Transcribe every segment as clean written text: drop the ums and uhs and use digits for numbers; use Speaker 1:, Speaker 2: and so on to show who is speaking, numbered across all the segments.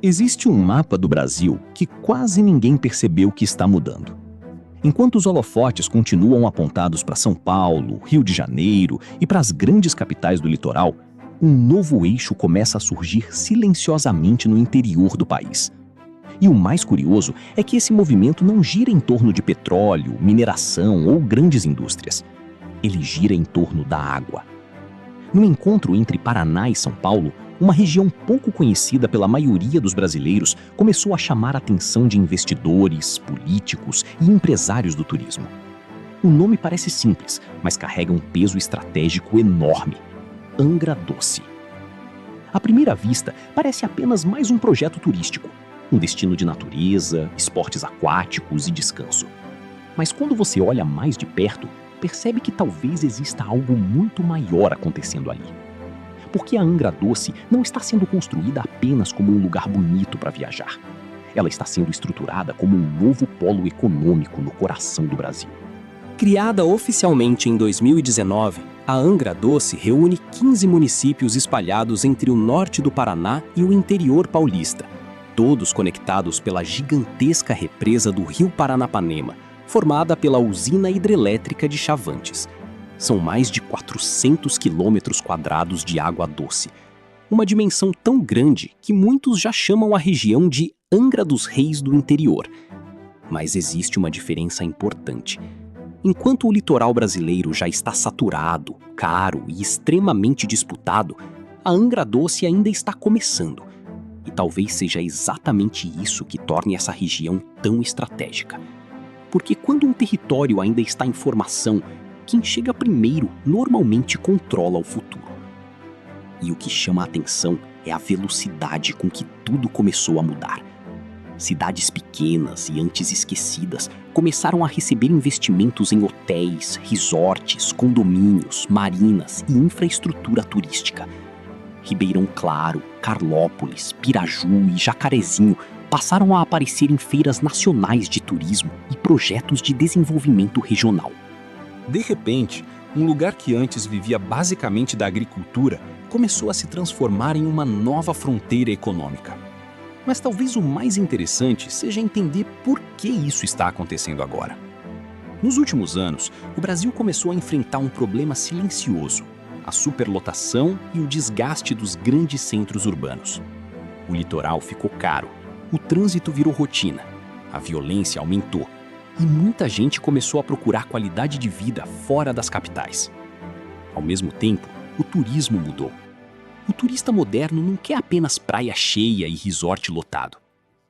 Speaker 1: Existe um mapa do Brasil que quase ninguém percebeu que está mudando. Enquanto os holofotes continuam apontados para São Paulo, Rio de Janeiro e para as grandes capitais do litoral, um novo eixo começa a surgir silenciosamente no interior do país. E o mais curioso é que esse movimento não gira em torno de petróleo, mineração ou grandes indústrias. Ele gira em torno da água. No encontro entre Paraná e São Paulo, uma região pouco conhecida pela maioria dos brasileiros começou a chamar a atenção de investidores, políticos e empresários do turismo. O nome parece simples, mas carrega um peso estratégico enorme: Angra Doce. À primeira vista, parece apenas mais um projeto turístico, um destino de natureza, esportes aquáticos e descanso. Mas quando você olha mais de perto, percebe que talvez exista algo muito maior acontecendo ali. Porque a Angra Doce não está sendo construída apenas como um lugar bonito para viajar. Ela está sendo estruturada como um novo polo econômico no coração do Brasil.
Speaker 2: Criada oficialmente em 2019, a Angra Doce reúne 15 municípios espalhados entre o norte do Paraná e o interior paulista, todos conectados pela gigantesca represa do Rio Paranapanema, formada pela usina hidrelétrica de Chavantes. São mais de 400 quilômetros quadrados de água doce, uma dimensão tão grande que muitos já chamam a região de Angra dos Reis do interior. Mas existe uma diferença importante. Enquanto o litoral brasileiro já está saturado, caro e extremamente disputado, a Angra Doce ainda está começando. E talvez seja exatamente isso que torne essa região tão estratégica. Porque quando um território ainda está em formação, quem chega primeiro normalmente controla o futuro. E o que chama a atenção é a velocidade com que tudo começou a mudar. Cidades pequenas e antes esquecidas começaram a receber investimentos em hotéis, resorts, condomínios, marinas e infraestrutura turística. Ribeirão Claro, Carlópolis, Piraju e Jacarezinho passaram a aparecer em feiras nacionais de turismo e projetos de desenvolvimento regional.
Speaker 3: De repente, um lugar que antes vivia basicamente da agricultura começou a se transformar em uma nova fronteira econômica. Mas talvez o mais interessante seja entender por que isso está acontecendo agora. Nos últimos anos, o Brasil começou a enfrentar um problema silencioso: a superlotação e o desgaste dos grandes centros urbanos. O litoral ficou caro, o trânsito virou rotina, a violência aumentou e muita gente começou a procurar qualidade de vida fora das capitais. Ao mesmo tempo, o turismo mudou. O turista moderno não quer apenas praia cheia e resort lotado.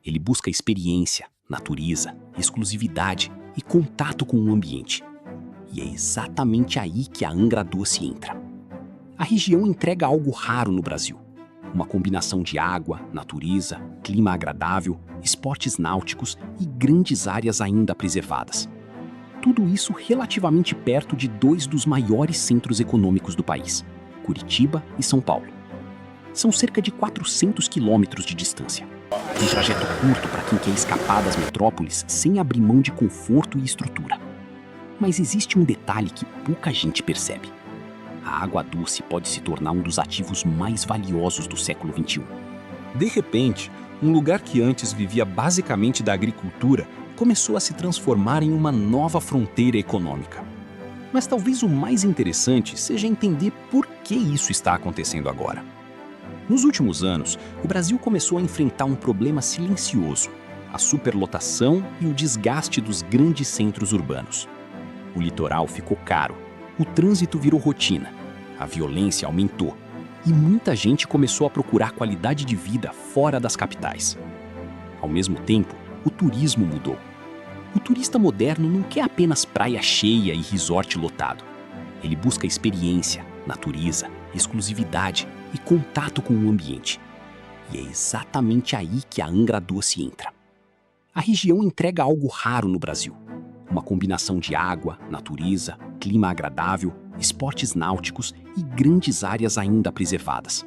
Speaker 3: Ele busca experiência, natureza, exclusividade e contato com o ambiente. E é exatamente aí que a Angra Doce entra. A região entrega algo raro no Brasil: uma combinação de água, natureza, clima agradável, esportes náuticos e grandes áreas ainda preservadas. Tudo isso relativamente perto de dois dos maiores centros econômicos do país, Curitiba e São Paulo. São cerca de 400 quilômetros de distância. Um trajeto curto para quem quer escapar das metrópoles sem abrir mão de conforto e estrutura. Mas existe um detalhe que pouca gente percebe. A água doce pode se tornar um dos ativos mais valiosos do século XXI. De repente, um lugar que antes vivia basicamente da agricultura começou a se transformar em uma nova fronteira econômica. Mas talvez o mais interessante seja entender por que isso está acontecendo agora. Nos últimos anos, o Brasil começou a enfrentar um problema silencioso: a superlotação e o desgaste dos grandes centros urbanos. O litoral ficou caro, o trânsito virou rotina, a violência aumentou e muita gente começou a procurar qualidade de vida fora das capitais. Ao mesmo tempo, o turismo mudou. O turista moderno não quer apenas praia cheia e resort lotado. Ele busca experiência, natureza, exclusividade e contato com o ambiente. E é exatamente aí que a Angra Doce entra. A região entrega algo raro no Brasil: uma combinação de água, natureza, clima agradável, esportes náuticos e grandes áreas ainda preservadas.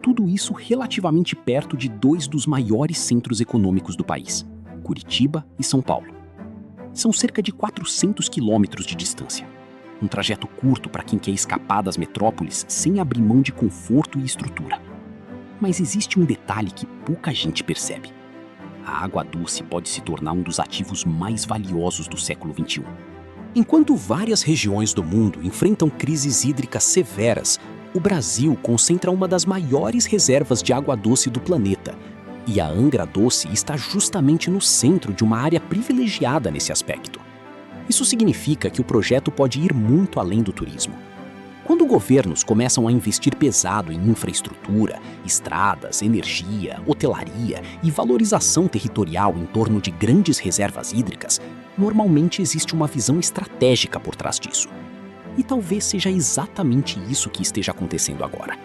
Speaker 3: Tudo isso relativamente perto de dois dos maiores centros econômicos do país, Curitiba e São Paulo. São cerca de 400 quilômetros de distância. Um trajeto curto para quem quer escapar das metrópoles sem abrir mão de conforto e estrutura.
Speaker 2: Mas existe um detalhe que pouca gente percebe. A água doce pode se tornar um dos ativos mais valiosos do século XXI. Enquanto várias regiões do mundo enfrentam crises hídricas severas, o Brasil concentra uma das maiores reservas de água doce do planeta. E a Angra Doce está justamente no centro de uma área privilegiada nesse aspecto. Isso significa que o projeto pode ir muito além do turismo. Quando governos começam a investir pesado em infraestrutura, estradas, energia, hotelaria e valorização territorial em torno de grandes reservas hídricas, normalmente existe uma visão estratégica por trás disso. E talvez seja exatamente isso que esteja acontecendo agora.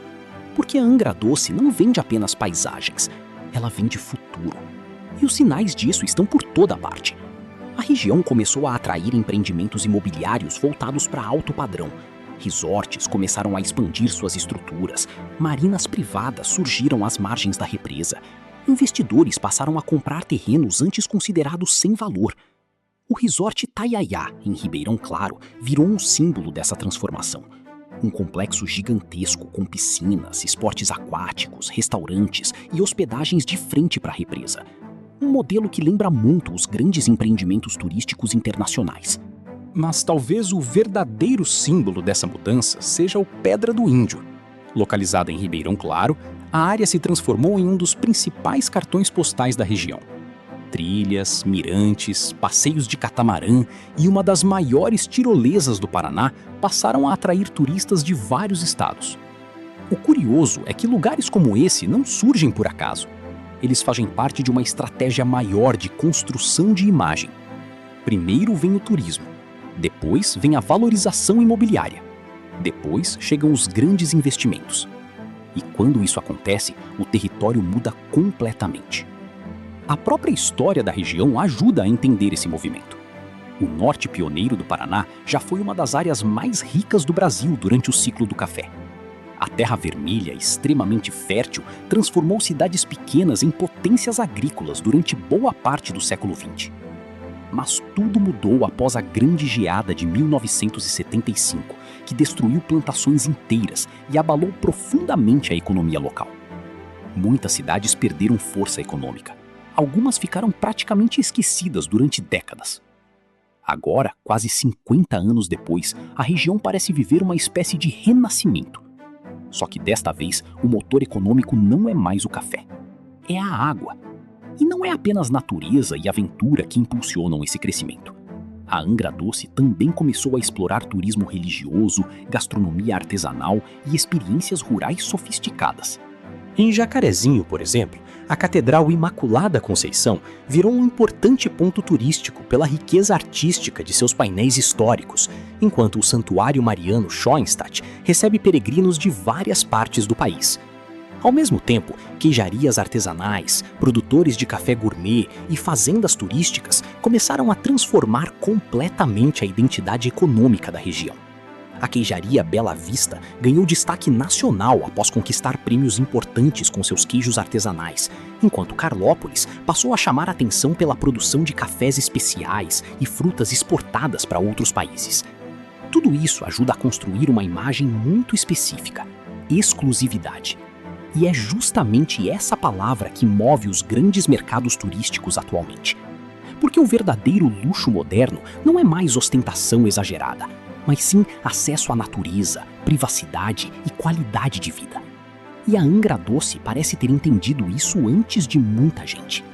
Speaker 2: Porque a Angra Doce não vende apenas paisagens, ela vende futuro. E os sinais disso estão por toda parte. A região começou a atrair empreendimentos imobiliários voltados para alto padrão. Resorts começaram a expandir suas estruturas, marinas privadas surgiram às margens da represa, investidores passaram a comprar terrenos antes considerados sem valor. O resort Itaiaiá, em Ribeirão Claro, virou um símbolo dessa transformação. Um complexo gigantesco com piscinas, esportes aquáticos, restaurantes e hospedagens de frente para a represa. Um modelo que lembra muito os grandes empreendimentos turísticos internacionais.
Speaker 3: Mas talvez o verdadeiro símbolo dessa mudança seja o Pedra do Índio. Localizada em Ribeirão Claro, a área se transformou em um dos principais cartões postais da região. Trilhas, mirantes, passeios de catamarã e uma das maiores tirolesas do Paraná passaram a atrair turistas de vários estados. O curioso é que lugares como esse não surgem por acaso. Eles fazem parte de uma estratégia maior de construção de imagem. Primeiro vem o turismo. Depois vem a valorização imobiliária. Depois chegam os grandes investimentos. E quando isso acontece, o território muda completamente. A própria história da região ajuda a entender esse movimento. O norte pioneiro do Paraná já foi uma das áreas mais ricas do Brasil durante o ciclo do café. A terra vermelha, extremamente fértil, transformou cidades pequenas em potências agrícolas durante boa parte do século XX. Mas tudo mudou após a Grande Geada de 1975, que destruiu plantações inteiras e abalou profundamente a economia local. Muitas cidades perderam força econômica. Algumas ficaram praticamente esquecidas durante décadas. Agora, quase 50 anos depois, a região parece viver uma espécie de renascimento. Só que desta vez, o motor econômico não é mais o café. É a água. E não é apenas natureza e aventura que impulsionam esse crescimento. A Angra Doce também começou a explorar turismo religioso, gastronomia artesanal e experiências rurais sofisticadas.
Speaker 2: Em Jacarezinho, por exemplo, a Catedral Imaculada Conceição virou um importante ponto turístico pela riqueza artística de seus painéis históricos, enquanto o Santuário Mariano Schoenstatt recebe peregrinos de várias partes do país. Ao mesmo tempo, queijarias artesanais, produtores de café gourmet e fazendas turísticas começaram a transformar completamente a identidade econômica da região. A queijaria Bela Vista ganhou destaque nacional após conquistar prêmios importantes com seus queijos artesanais, enquanto Carlópolis passou a chamar a atenção pela produção de cafés especiais e frutas exportadas para outros países. Tudo isso ajuda a construir uma imagem muito específica: exclusividade. E é justamente essa palavra que move os grandes mercados turísticos atualmente. Porque o verdadeiro luxo moderno não é mais ostentação exagerada, mas sim acesso à natureza, privacidade e qualidade de vida. E a Angra Doce parece ter entendido isso antes de muita gente.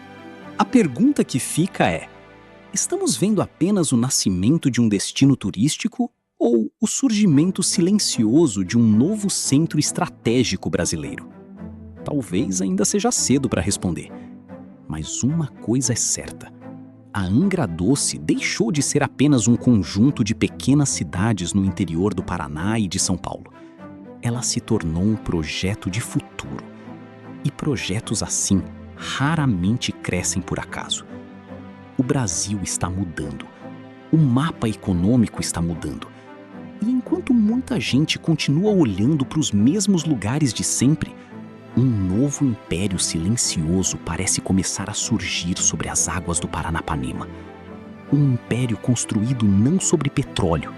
Speaker 3: A pergunta que fica é: estamos vendo apenas o nascimento de um destino turístico ou o surgimento silencioso de um novo centro estratégico brasileiro? Talvez ainda seja cedo para responder. Mas uma coisa é certa: a Angra Doce deixou de ser apenas um conjunto de pequenas cidades no interior do Paraná e de São Paulo. Ela se tornou um projeto de futuro. E projetos assim raramente crescem por acaso. O Brasil está mudando. O mapa econômico está mudando. E enquanto muita gente continua olhando para os mesmos lugares de sempre, um novo império silencioso parece começar a surgir sobre as águas do Paranapanema. Um império construído não sobre petróleo,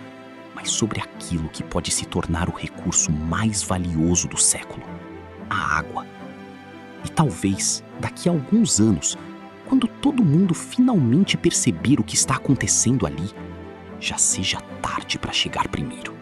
Speaker 3: mas sobre aquilo que pode se tornar o recurso mais valioso do século: a água.
Speaker 2: E talvez, daqui a alguns anos, quando todo mundo finalmente perceber o que está acontecendo ali, já seja tarde para chegar primeiro.